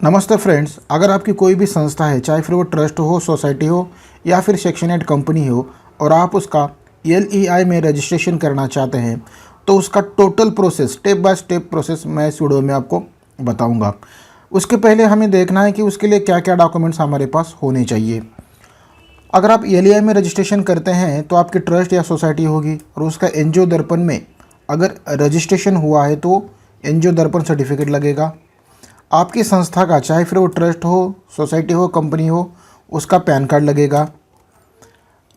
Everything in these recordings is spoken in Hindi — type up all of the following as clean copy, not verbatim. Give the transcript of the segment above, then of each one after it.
नमस्ते फ्रेंड्स, अगर आपकी कोई भी संस्था है, चाहे फिर वो ट्रस्ट हो, सोसाइटी हो या फिर सेक्शन 8 कंपनी हो और आप उसका LEI में रजिस्ट्रेशन करना चाहते हैं तो उसका total process, step by step process मैं इस वीडियो में आपको बताऊंगा। उसके पहले हमें देखना है कि उसके लिए क्या क्या डॉक्यूमेंट्स हमारे पास होने चाहिए। अगर आप LEI में रजिस्ट्रेशन करते हैं तो आपकी ट्रस्ट या सोसाइटी होगी और उसका NGO दर्पण में अगर रजिस्ट्रेशन हुआ है तो NGO दर्पण सर्टिफिकेट लगेगा। आपकी संस्था का, चाहे फिर वो ट्रस्ट हो, सोसाइटी हो, कंपनी हो, उसका पैन कार्ड लगेगा।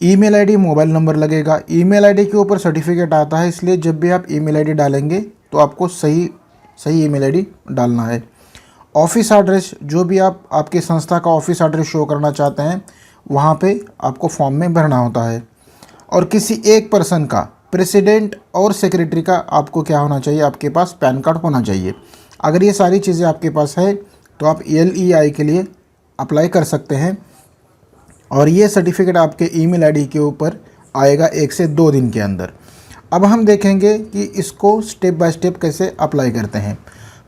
ईमेल आईडी, मोबाइल नंबर लगेगा। ईमेल आईडी के ऊपर सर्टिफिकेट आता है, इसलिए जब भी आप ईमेल आईडी डालेंगे तो आपको सही ईमेल आईडी डालना है। ऑफिस एड्रेस, जो भी आपकी संस्था का ऑफिस एड्रेस शो करना चाहते हैं वहाँ पे आपको फॉर्म में भरना होता है। और किसी एक पर्सन का, प्रेसिडेंट और सेक्रेटरी का आपको क्या होना चाहिए, आपके पास पैन कार्ड होना चाहिए। अगर ये सारी चीज़ें आपके पास है तो आप LEI के लिए अप्लाई कर सकते हैं और ये सर्टिफिकेट आपके ईमेल आईडी के ऊपर आएगा 1 से 2 दिन के अंदर। अब हम देखेंगे कि इसको स्टेप बाय स्टेप कैसे अप्लाई करते हैं।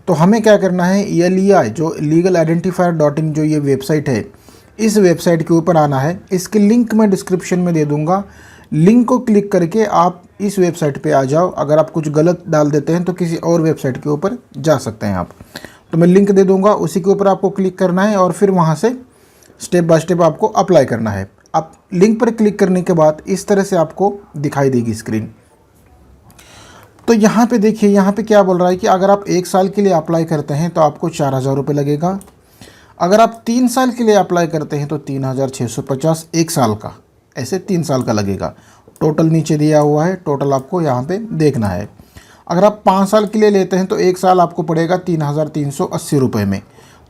तो हमें क्या करना है, LEI जो legalidentifier.in जो ये वेबसाइट है, इस वेबसाइट के ऊपर आना है। इसकी लिंक मैं डिस्क्रिप्शन में दे दूँगा। लिंक को क्लिक करके आप इस वेबसाइट पे आ जाओ। अगर आप कुछ गलत डाल देते हैं तो किसी और वेबसाइट के ऊपर जा सकते हैं आप। तो मैं लिंक दे दूंगा, उसी के ऊपर आपको क्लिक करना है और फिर वहाँ से स्टेप बाय स्टेप आपको अप्लाई करना है। आप लिंक पर क्लिक करने के बाद इस तरह से आपको दिखाई देगी स्क्रीन। तो यहाँ पे देखिए, यहाँ पे क्या बोल रहा है कि अगर आप 1 साल के लिए अप्लाई करते हैं तो आपको 4,000 रुपये लगेगा। अगर आप 3 साल के लिए अप्लाई करते हैं तो 3,650 1 साल का, ऐसे 3 साल का लगेगा। टोटल नीचे दिया हुआ है, टोटल आपको यहाँ पे देखना है। अगर आप 5 साल के लिए लेते हैं तो 1 साल आपको पड़ेगा 3,380 रुपये में।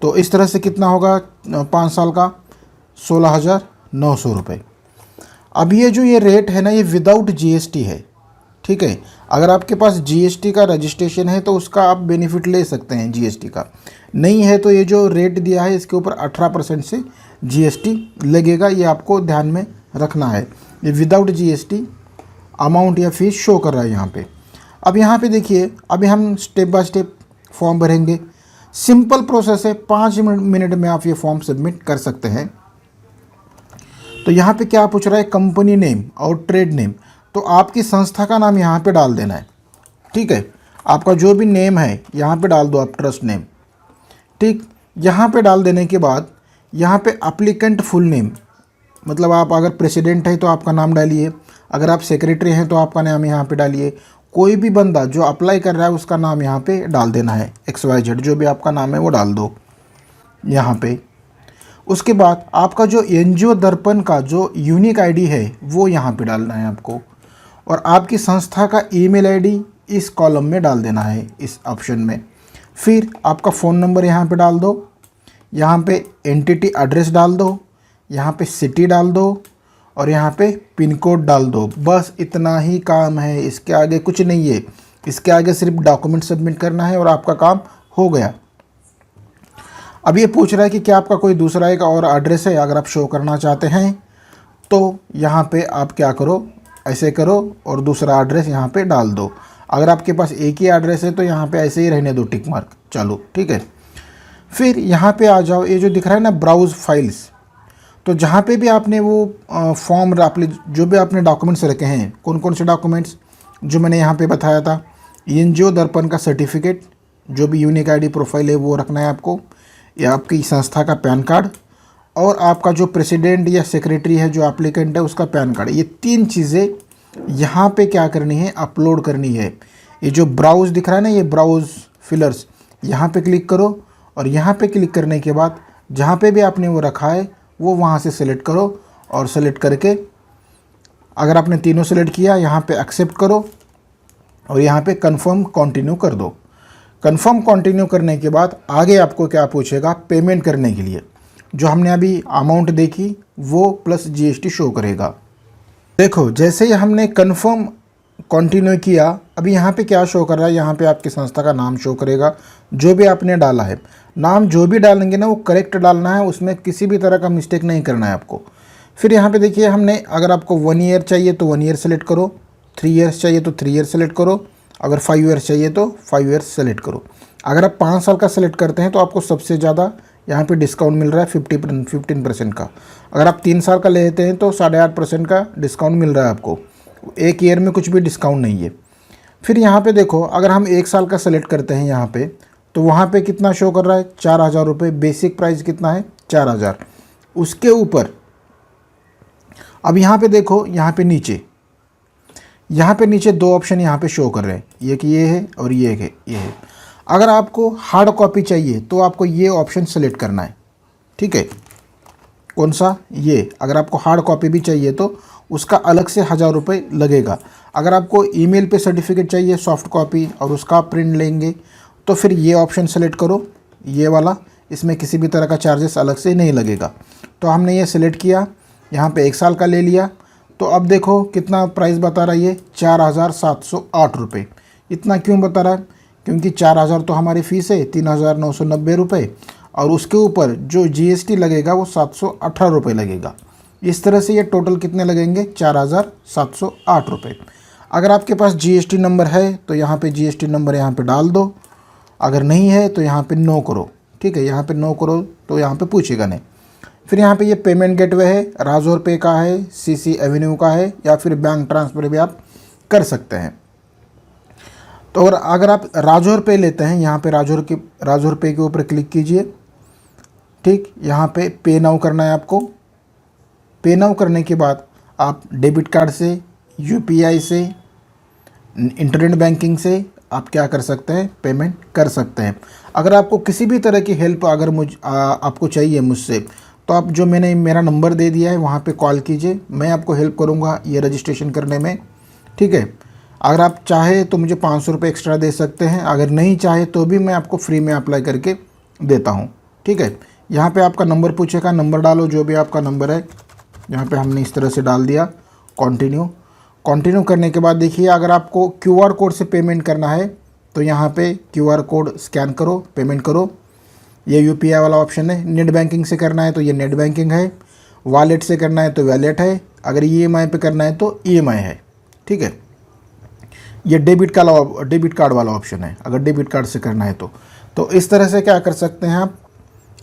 तो इस तरह से कितना होगा 5 साल का, 16,900 रुपये। अब ये रेट है ना, ये विदाउट GST है, ठीक है। अगर आपके पास GST का रजिस्ट्रेशन है तो उसका आप बेनिफिट ले सकते हैं, GST का नहीं है तो ये जो रेट दिया है इसके ऊपर 18% से GST लगेगा। ये आपको ध्यान में रखना है। ये विदाउट GST अमाउंट या फीस शो कर रहा है यहाँ पे। अब यहाँ पे देखिए, अभी हम स्टेप बाय स्टेप फॉर्म भरेंगे। सिंपल प्रोसेस है, 5 मिनट में आप ये फॉर्म सबमिट कर सकते हैं। तो यहाँ पे क्या पूछ रहा है, कंपनी नेम और ट्रेड नेम। तो आपकी संस्था का नाम यहाँ पे डाल देना है, ठीक है। आपका जो भी नेम है यहाँ पे डाल दो आप, ट्रस्ट नेम, ठीक। यहाँ पे डाल देने के बाद यहाँ पे एप्लीकेंट फुल नेम, मतलब आप अगर प्रेसिडेंट है तो आपका नाम डालिए, अगर आप सेक्रेटरी हैं तो आपका नाम यहाँ पे डालिए। कोई भी बंदा जो अप्लाई कर रहा है उसका नाम यहाँ पे डाल देना है, XYZ जो भी आपका नाम है वो डाल दो यहाँ पे। उसके बाद आपका जो NGO दर्पण का जो यूनिक आईडी है वो यहाँ पे डालना है आपको, और आपकी संस्था का ईमेल आईडी इस कॉलम में डाल देना है, इस ऑप्शन में। फिर आपका फ़ोन नंबर यहाँ पे डाल दो, यहाँ पे एंटिटी एड्रेस डाल दो, यहाँ पे सिटी डाल दो और यहाँ पे पिन कोड डाल दो। बस इतना ही काम है, इसके आगे कुछ नहीं है। इसके आगे सिर्फ डॉक्यूमेंट सबमिट करना है और आपका काम हो गया। अब ये पूछ रहा है कि क्या आपका कोई दूसरा एक और एड्रेस है, अगर आप शो करना चाहते हैं तो यहाँ पे आप क्या करो, ऐसे करो और दूसरा एड्रेस यहाँ पे डाल दो। अगर आपके पास एक ही एड्रेस है तो यहाँ पे ऐसे ही रहने दो टिक मार्क, चलो ठीक है। फिर यहाँ पे आ जाओ, ये जो दिख रहा है ना ब्राउज़ फाइल्स, तो जहाँ पे भी आपने वो फॉर्म जो भी आपने डॉक्यूमेंट्स रखे हैं, कौन कौन से डॉक्यूमेंट्स जो मैंने यहाँ पे बताया था, NGO दर्पण का सर्टिफिकेट, जो भी यूनिक आईडी प्रोफाइल है वो रखना है आपको, या आपकी संस्था का पैन कार्ड, और आपका जो प्रेसिडेंट या सेक्रेटरी है जो एप्लीकेंट है उसका पैन कार्ड। ये 3 चीज़ें यहाँ पे क्या करनी है, अपलोड करनी है। ये जो ब्राउज़ दिख रहा है ना, ये ब्राउज़ फिलर्स, यहाँ पे क्लिक करो और यहाँ पे क्लिक करने के बाद जहाँ पे भी आपने वो रखा है वो वहाँ से सेलेक्ट करो, और सेलेक्ट करके अगर आपने तीनों सेलेक्ट किया यहाँ पे एक्सेप्ट करो और यहाँ पे कंफर्म कंटिन्यू कर दो। कंफर्म कंटिन्यू करने के बाद आगे आपको क्या पूछेगा, पेमेंट करने के लिए जो हमने अभी अमाउंट देखी वो प्लस GST शो करेगा। देखो, जैसे ही हमने कंफर्म कंटिन्यू किया, अभी यहाँ पे क्या शो कर रहा है, यहाँ पे आपकी संस्था का नाम शो करेगा जो भी आपने डाला है। नाम जो भी डालेंगे ना वो करेक्ट डालना है, उसमें किसी भी तरह का मिस्टेक नहीं करना है आपको। फिर यहाँ पे देखिए, हमने अगर आपको 1 ईयर चाहिए तो 1 ईयर सेलेक्ट करो, 3 ईयर्स चाहिए तो 3 ईयर सेलेक्ट करो, अगर 5 ईयर्स चाहिए तो 5 ईयर्स सेलेक्ट करो। अगर आप 5 साल का सेलेक्ट करते हैं तो आपको सबसे ज़्यादा यहाँ पे डिस्काउंट मिल रहा है 15% का। अगर आप 3 साल का लेते हैं तो 8.5% का डिस्काउंट मिल रहा है आपको। एक ईयर में कुछ भी डिस्काउंट नहीं है। फिर यहाँ पे देखो, अगर हम 1 साल का सेलेक्ट करते हैं यहाँ पे, तो वहाँ पे कितना शो कर रहा है, 4,000 रुपये। बेसिक प्राइस कितना है, 4,000। उसके ऊपर अब यहाँ पे देखो, यहाँ पे नीचे 2 ऑप्शन यहाँ पे शो कर रहे हैं, एक ये है और ये है। अगर आपको हार्ड कॉपी चाहिए तो आपको ये ऑप्शन सेलेक्ट करना है, ठीक है। कौन सा, ये। अगर आपको हार्ड कॉपी भी चाहिए तो उसका अलग से 1,000 रुपये लगेगा। अगर आपको ईमेल पे सर्टिफिकेट चाहिए सॉफ्ट कॉपी और उसका प्रिंट लेंगे तो फिर ये ऑप्शन सेलेक्ट करो, ये वाला। इसमें किसी भी तरह का चार्जेस अलग से नहीं लगेगा। तो हमने ये सेलेक्ट किया, यहाँ पे 1 साल का ले लिया। तो अब देखो कितना प्राइस बता रहा है ये, 4,708 रुपये। इतना क्यों बता रहा है, क्योंकि 4,000 तो हमारी फ़ीस है, 3,990 रुपये, और उसके ऊपर जो GST लगेगा वो 718 रुपये लगेगा। इस तरह से ये टोटल कितने लगेंगे, 4,708 रुपये। अगर आपके पास GST नंबर है तो यहाँ पे GST नंबर यहाँ पे डाल दो, अगर नहीं है तो यहाँ पे नो करो, ठीक है। यहाँ पे नो करो तो यहाँ पे पूछेगा नहीं। फिर यहाँ पे ये पेमेंट गेटवे है, राजौर पे का है, CC एवेन्यू का है, या फिर बैंक ट्रांसफ़र भी आप कर सकते हैं। तो अगर आप राजौर पे लेते हैं, यहाँ पे राजौर पे के ऊपर क्लिक कीजिए, ठीक। यहाँ पे नाउ करना है आपको। पे नाउ करने के बाद आप डेबिट कार्ड से, UPI से, इंटरनेट बैंकिंग से आप क्या कर सकते हैं, पेमेंट कर सकते हैं। अगर आपको किसी भी तरह की हेल्प अगर आपको चाहिए मुझसे, तो आप जो मैंने मेरा नंबर दे दिया है वहाँ पे कॉल कीजिए, मैं आपको हेल्प करूँगा ये रजिस्ट्रेशन करने में, ठीक है। अगर आप चाहे तो मुझे 500 रुपये एक्स्ट्रा दे सकते हैं, अगर नहीं चाहे तो भी मैं आपको फ्री में अप्लाई करके देता हूँ, ठीक है। यहाँ पे आपका नंबर पूछेगा, नंबर डालो जो भी आपका नंबर है। यहाँ पे हमने इस तरह से डाल दिया, कंटिन्यू करने के बाद देखिए, अगर आपको QR कोड से पेमेंट करना है तो यहाँ पे QR कोड स्कैन करो, पेमेंट करो। ये UPI वाला ऑप्शन है। नेट बैंकिंग से करना है तो ये नेट बैंकिंग है, वॉलेट से करना है तो वॉलेट है, अगर EMI पे करना है तो EMI है, ठीक है। ये डेबिट कार्ड वाला ऑप्शन है, अगर डेबिट कार्ड से करना है तो इस तरह से क्या कर सकते हैं आप,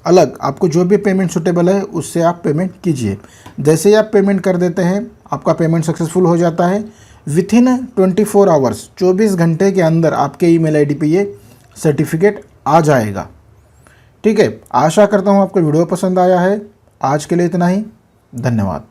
अलग आपको जो भी पेमेंट सूटेबल है उससे आप पेमेंट कीजिए। जैसे ही आप पेमेंट कर देते हैं, आपका पेमेंट सक्सेसफुल हो जाता है। विथिन 24 आवर्स, 24 घंटे के अंदर आपके ईमेल ID पे ये सर्टिफिकेट आ जाएगा, ठीक है। आशा करता हूँ आपको वीडियो पसंद आया है। आज के लिए इतना ही, धन्यवाद।